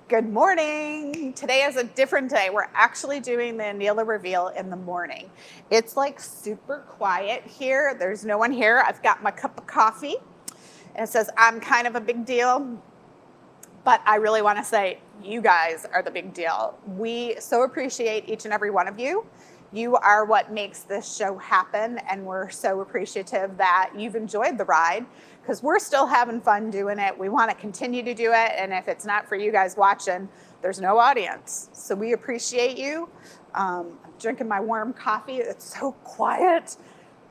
Good morning. Today is a different day. We're actually doing the Annealer reveal in the morning. It's like super quiet here. There's no one here. I've got my cup of coffee and it says I'm kind of a big deal, but I really want to say you guys are the big deal. We so appreciate each and every one of you. You are what makes this show happen, and we're so appreciative that you've enjoyed the ride, because we're still having fun doing it. We want to continue to do it, and if it's not for you guys watching, there's no audience. So we appreciate you. I'm drinking my warm coffee. It's so quiet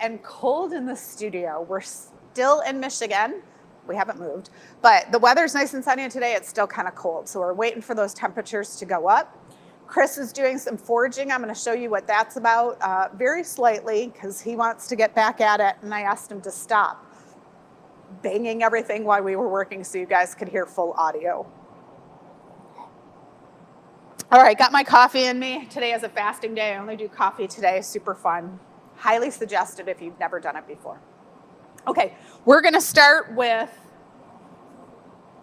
and cold in the studio. We're still in Michigan. We haven't moved, but the weather's nice and sunny today. It's still kind of cold, so we're waiting for those temperatures to go up. Chris is doing some forging. I'm going to show you what that's about very slightly, because he wants to get back at it, and I asked him to stop banging everything while we were working so you guys could hear full audio. All right, got my coffee in me. Today is a fasting day. I only do coffee today. Super fun. Highly suggested if you've never done it before. Okay, we're going to start with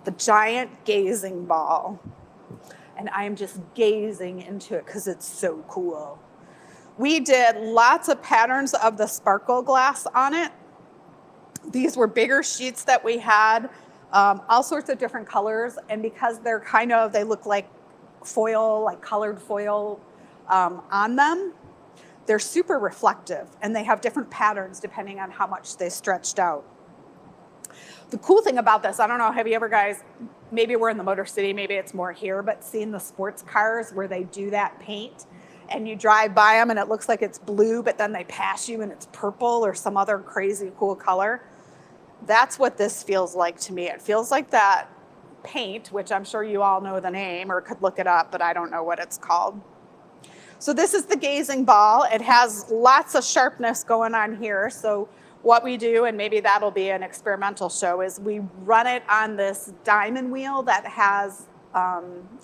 the giant gazing ball. And I am just gazing into it because it's so cool. We did lots of patterns of the sparkle glass on it. These were bigger sheets that we had, all sorts of different colors. And because they're they look like foil, like colored foil on them, they're super reflective. And they have different patterns depending on how much they stretched out. The cool thing about this, I don't know, have you ever guys, maybe we're in the Motor City, maybe it's more here, but seeing the sports cars where they do that paint and you drive by them and it looks like it's blue, but then they pass you and it's purple or some other crazy cool color. That's what this feels like to me. It feels like that paint, which I'm sure you all know the name or could look it up, but I don't know what it's called. So this is the gazing ball. It has lots of sharpness going on here. So what we do, and maybe that'll be an experimental show, is we run it on this diamond wheel that has,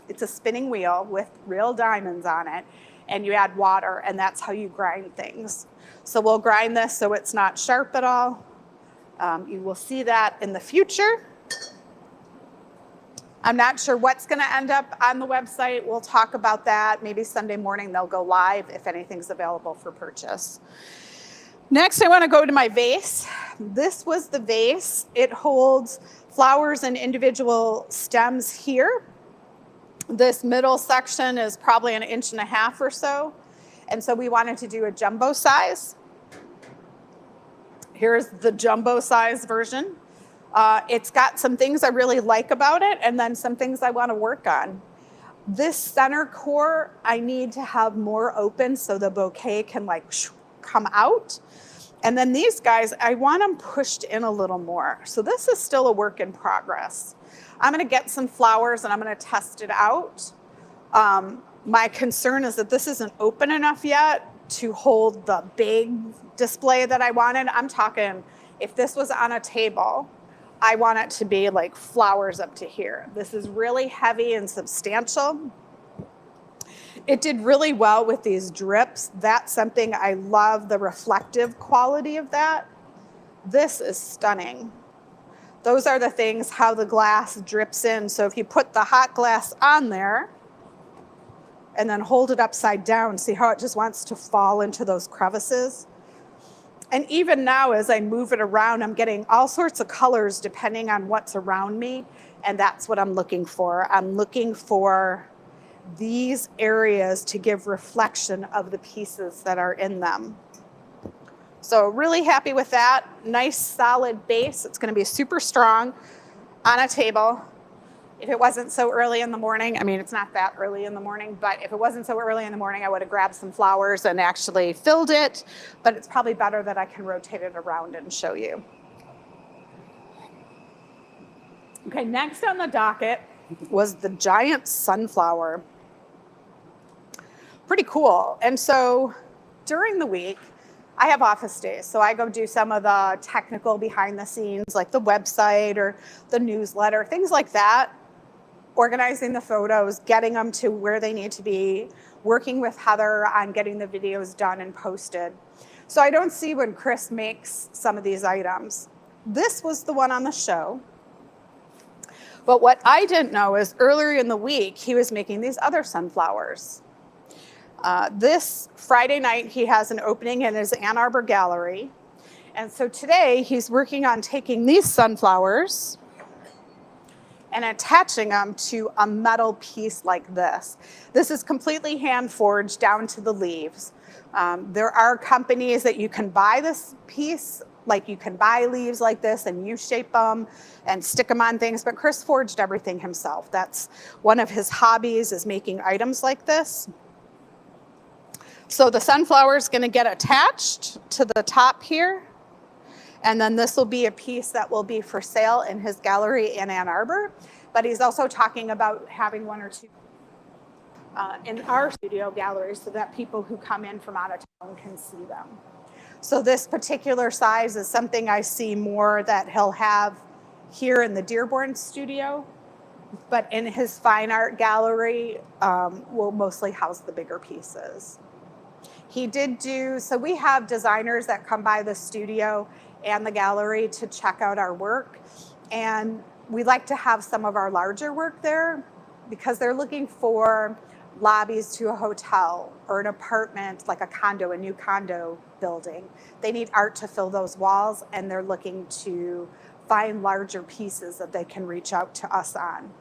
it's a spinning wheel with real diamonds on it, and you add water, and that's how you grind things. So we'll grind this so it's not sharp at all. You will see that in the future. I'm not sure what's going to end up on the website. We'll talk about that. Maybe Sunday morning they'll go live if anything's available for purchase. Next, I want to go to my vase. This was the vase. It holds flowers and individual stems here. This middle section is probably 1.5 inches or so. And so we wanted to do a jumbo size. Here's the jumbo size version. It's got some things I really like about it, and then some things I want to work on. This center core, I need to have more open so the bouquet can come out. And then these guys, I want them pushed in a little more. So this is still a work in progress. I'm going to get some flowers and I'm going to test it out. My concern is that this isn't open enough yet to hold the big display that I wanted. I'm talking, if this was on a table, I want it to be like flowers up to here. This is really heavy and substantial. It did really well with these drips. That's something I love, the reflective quality of that. This is stunning. Those are the things, how the glass drips in. So if you put the hot glass on there and then hold it upside down, see how it just wants to fall into those crevices? And even now, as I move it around, I'm getting all sorts of colors depending on what's around me. And that's what I'm looking for. I'm looking for these areas to give reflection of the pieces that are in them. So really happy with that. Nice solid base. It's going to be super strong on a table. If it wasn't so early in the morning, I mean, it's not that early in the morning, but if it wasn't so early in the morning, I would have grabbed some flowers and actually filled it, but it's probably better that I can rotate it around and show you. Okay, next on the docket was the giant sunflower. Pretty cool. And so during the week, I have office days. So I go do some of the technical behind the scenes, like the website or the newsletter, things like that. Organizing the photos, getting them to where they need to be, working with Heather on getting the videos done and posted. So I don't see when Chris makes some of these items. This was the one on the show. But what I didn't know is earlier in the week, he was making these other sunflowers. This Friday night, he has an opening in his Ann Arbor gallery. And so today, he's working on taking these sunflowers and attaching them to a metal piece like this. This is completely hand forged down to the leaves. There are companies that you can buy this piece, like you can buy leaves like this and you shape them and stick them on things, but Chris forged everything himself. That's one of his hobbies, is making items like this. So the sunflower is going to get attached to the top here. And then this will be a piece that will be for sale in his gallery in Ann Arbor. But he's also talking about having one or two in our studio gallery so that people who come in from out of town can see them. So this particular size is something I see more that he'll have here in the Dearborn studio. But in his fine art gallery, we'll mostly house the bigger pieces. He did do, so we have designers that come by the studio and the gallery to check out our work. And we like to have some of our larger work there because they're looking for lobbies to a hotel or an apartment, like a new condo building. They need art to fill those walls, and they're looking to find larger pieces that they can reach out to us on.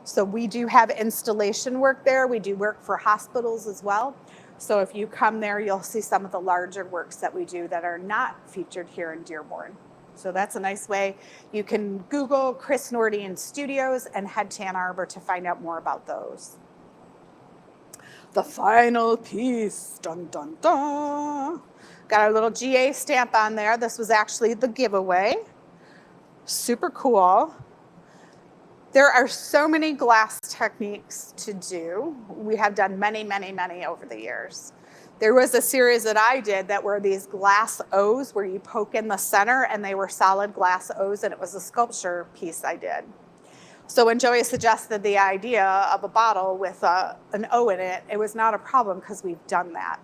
So we do have installation work there. We do work for hospitals as well. So if you come there, you'll see some of the larger works that we do that are not featured here in Dearborn. So that's a nice way. You can Google Chris Nordian Studios and head to Ann Arbor to find out more about those. The final piece, dun, dun, dun. Got our little GA stamp on there. This was actually the giveaway. Super cool. There are so many glass techniques to do. We have done many, many, many over the years. There was a series that I did that were these glass O's where you poke in the center, and they were solid glass O's, and it was a sculpture piece I did. So when Joey suggested the idea of a bottle with an O in it, it was not a problem because we've done that.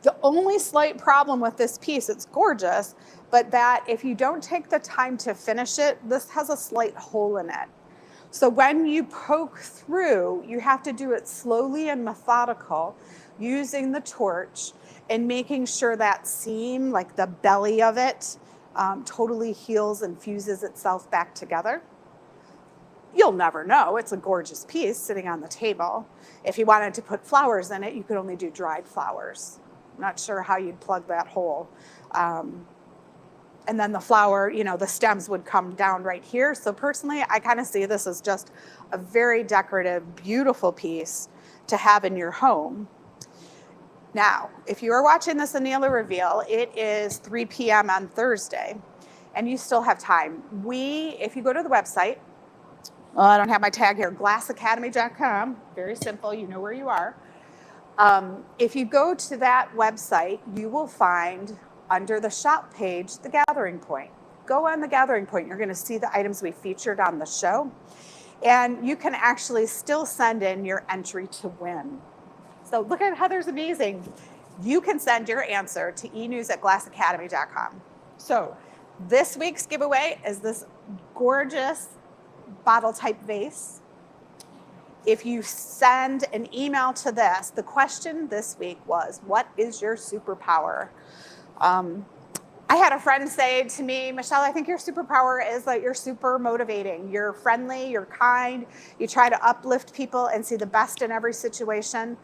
The only slight problem with this piece, it's gorgeous, but that if you don't take the time to finish it, this has a slight hole in it. So when you poke through, you have to do it slowly and methodical, using the torch and making sure that seam, like the belly of it, totally heals and fuses itself back together. You'll never know. It's a gorgeous piece sitting on the table. If you wanted to put flowers in it, you could only do dried flowers. I'm not sure how you'd plug that hole. And then the flower, the stems would come down right here. So personally, I kind of see this as just a very decorative, beautiful piece to have in your home. Now, if you are watching this Annealer reveal, it is 3 p.m. on Thursday, and you still have time. If you go to the website, I don't have my tag here, glassacademy.com, very simple, you know where you are. If you go to that website, you will find under the shop page, the Gathering Point. Go on the Gathering Point. You're going to see the items we featured on the show. And you can actually still send in your entry to win. So look at Heather's amazing. You can send your answer to enews@glassacademy.com. So this week's giveaway is this gorgeous bottle type vase. If you send an email to this, the question this week was, what is your superpower? I had a friend say to me, Michelle, I think your superpower is that you're super motivating. You're friendly, you're kind, you try to uplift people and see the best in every situation.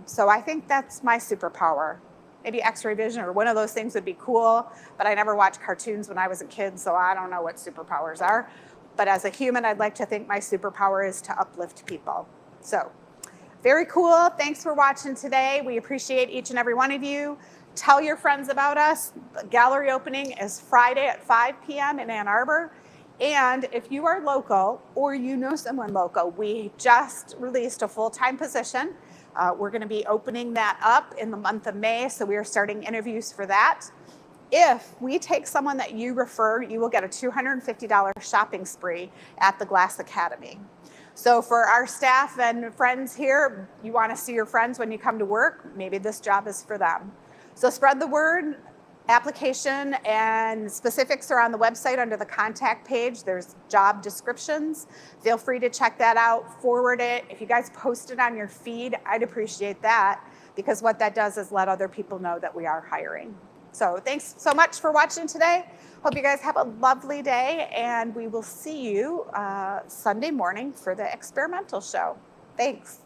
So I think that's my superpower. Maybe X-ray vision or one of those things would be cool, but I never watched cartoons when I was a kid, so I don't know what superpowers are. But as a human, I'd like to think my superpower is to uplift people. So very cool. Thanks for watching today. We appreciate each and every one of you. Tell your friends about us. The gallery opening is Friday at 5 p.m. in Ann Arbor. And if you are local or you know someone local, we just released a full-time position. We're going to be opening that up in the month of May, so we are starting interviews for that. If we take someone that you refer, you will get a $250 shopping spree at the Glass Academy. So for our staff and friends here, you want to see your friends when you come to work, maybe this job is for them. So spread the word, Application and specifics are on the website under the contact page. There's job descriptions. Feel free to check that out, forward it. If you guys post it on your feed, I'd appreciate that, because what that does is let other people know that we are hiring. So thanks so much for watching today. Hope you guys have a lovely day, and we will see you Sunday morning for the experimental show. Thanks.